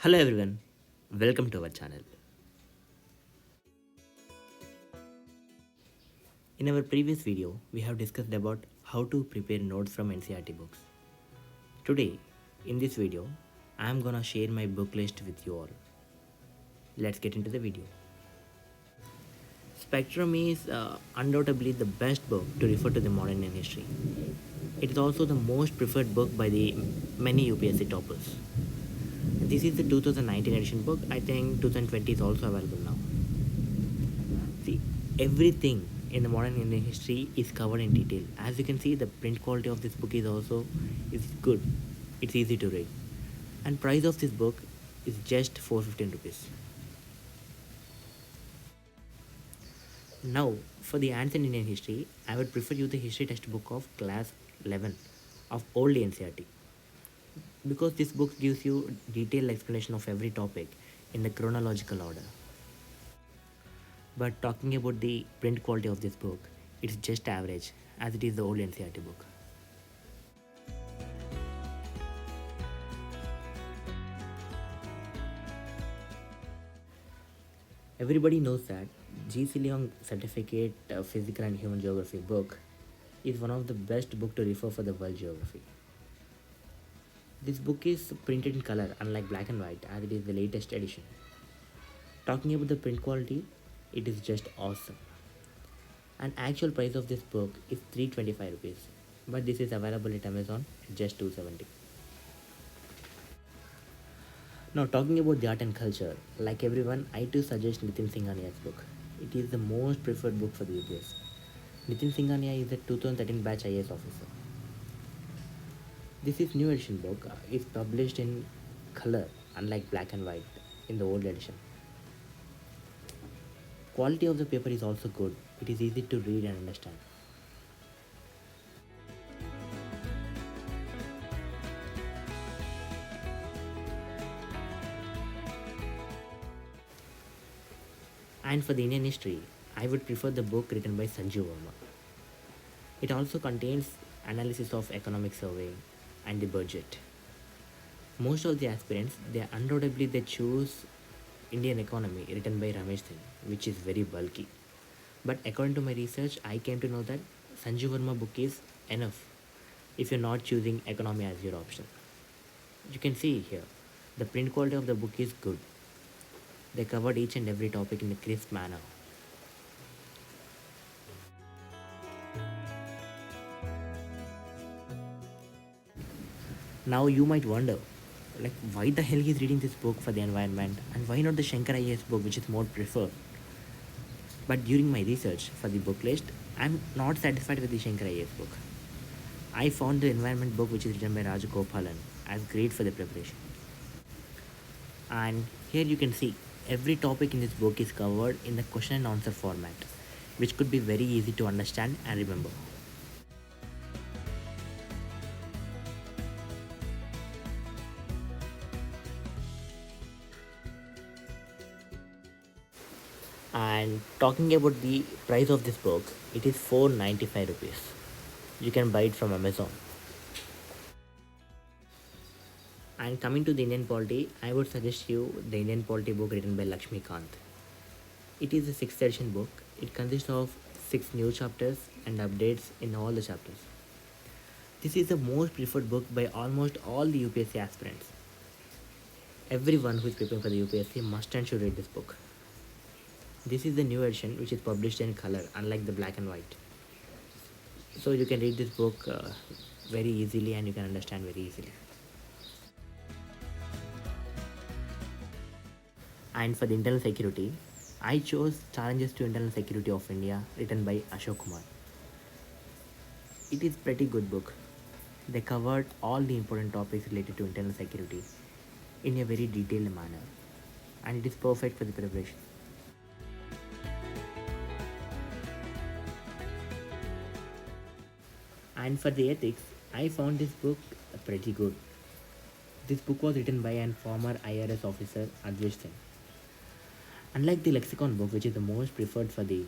Hello everyone, welcome to our channel. In our previous video, we have discussed about how to prepare notes from NCERT books. Today, in this video, I am gonna share my book list with you all. Let's get into the video. Spectrum is undoubtedly the best book to refer to the modern Indian history. It is also the most preferred book by the many UPSC toppers. This is the 2019 edition book. I think 2020 is also available now. See, everything in the modern Indian history is covered in detail. As you can see, the print quality of this book is good. It's easy to read. And price of this book is just 415 rupees. Now, for the ancient Indian history, I would prefer you the history textbook of class 11 of old NCERT because this book gives you detailed explanation of every topic in the chronological order. But talking about the print quality of this book, it's just average as it is the old NCERT book. Everybody knows that G.C. Leong Certificate Physical and Human Geography book is one of the best book to refer for the world geography. This book is printed in color unlike black and white as it is the latest edition. Talking about the print quality, it is just awesome. And actual price of this book is 325 rupees, but this is available at Amazon at just 270. Now talking about the art and culture, like everyone, I too suggest Nitin Singhania's book. It is the most preferred book for the UPS. Nitin Singhania is a 2013 batch IAS officer. This is new edition book. It's published in color, unlike black and white in the old edition. Quality of the paper is also good. It is easy to read and understand. And for the Indian history, I would prefer the book written by Sanjeev Verma. It also contains analysis of economic survey and the budget. Most of the aspirants, they choose Indian economy written by Ramesh Singh, which is very bulky. But according to my research, I came to know that Sanjeev Verma book is enough if you're not choosing economy as your option. You can see here, the print quality of the book is good. They covered each and every topic in a crisp manner. Now you might wonder, like why the hell he's reading this book for the environment and why not the Shankar IAS book which is more preferred. But during my research for the book list, I'm not satisfied with the Shankar IAS book. I found the environment book which is written by Rajagopalan as great for the preparation. And here you can see every topic in this book is covered in the question and answer format, which could be very easy to understand and remember. And talking about the price of this book, it is 495 rupees. You can buy it from Amazon. And coming to the Indian polity, I would suggest you the Indian polity book written by Lakshmi Kant. It is a 6th edition book. It consists of 6 new chapters and updates in all the chapters. This is the most preferred book by almost all the UPSC aspirants. Everyone who is preparing for the UPSC must and should read this book. This is the new edition which is published in color unlike the black and white. So you can read this book very easily and you can understand very easily. And for the internal security, I chose Challenges to Internal Security of India written by Ashok Kumar. It is pretty good book. They covered all the important topics related to internal security in a very detailed manner and it is perfect for the preparation. And for the ethics, I found this book pretty good. This book was written by an former IRS officer, Advish Singh. Unlike the lexicon book, which is the most preferred for the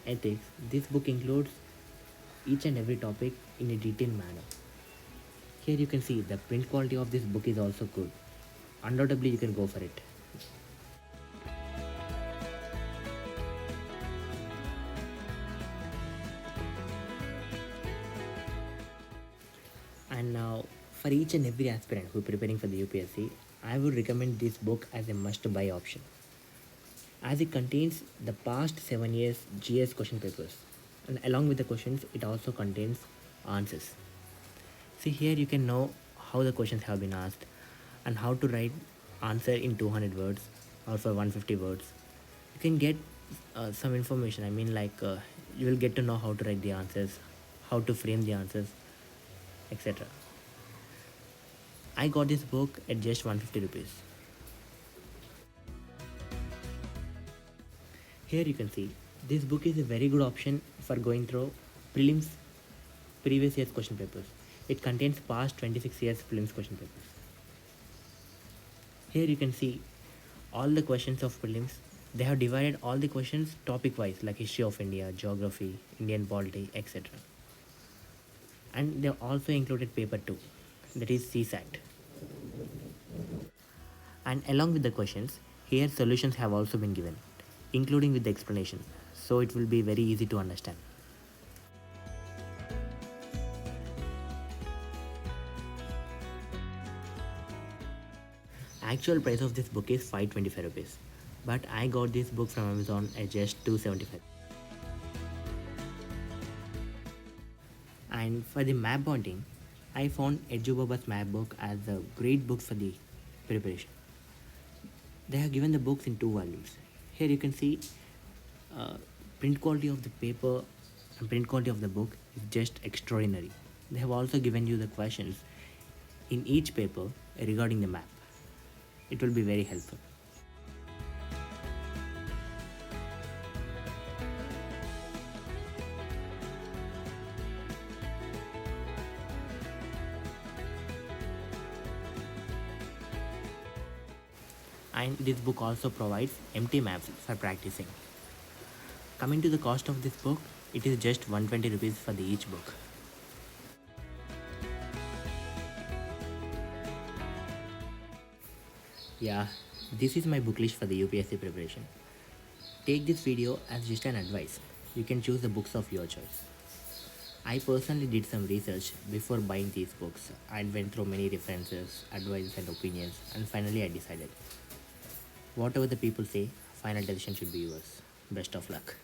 ethics, this book includes each and every topic in a detailed manner. Here you can see the print quality of this book is also good. undoubtedly you can go for it. And now, for each and every aspirant who is preparing for the UPSC, I would recommend this book as a must buy option, as it contains the past 7 years GS question papers, and along with the questions it also contains answers. See, here you can know how the questions have been asked and how to write answer in 200 words or for 150 words. You can get some information. I mean, like you will get to know how to write the answers, how to frame the answers, etc. I got this book at just 150 rupees. Here you can see this book is a very good option for going through prelims previous year's question papers. It contains past 26 years prelims question papers. Here you can see all the questions of prelims. They have divided all the questions topic wise, like history of India, geography, Indian polity, etc. And they have also included paper 2, that is CSAT. And along with the questions, here solutions have also been given, including with the explanation, so it will be very easy to understand. Actual price of this book is 525 rupees, but I got this book from Amazon at just 275. And for the map bonding, I found Edubaba's map book as a great book for the preparation. They have given the books in 2 volumes. Here you can see uh, print quality of the paper and print quality of the book is just extraordinary. They have also given you the questions in each paper regarding the map. It will be very helpful. And this book also provides empty maps for practicing. Coming to the cost of this book, it is just 120 rupees for the each book. Yeah, this is my book list for the UPSC preparation. Take this video as just an advice. You can choose the books of your choice. I personally did some research before buying these books. I went through many references, advice and opinions, and finally I decided. Whatever the people say, final decision should be yours. Best of luck.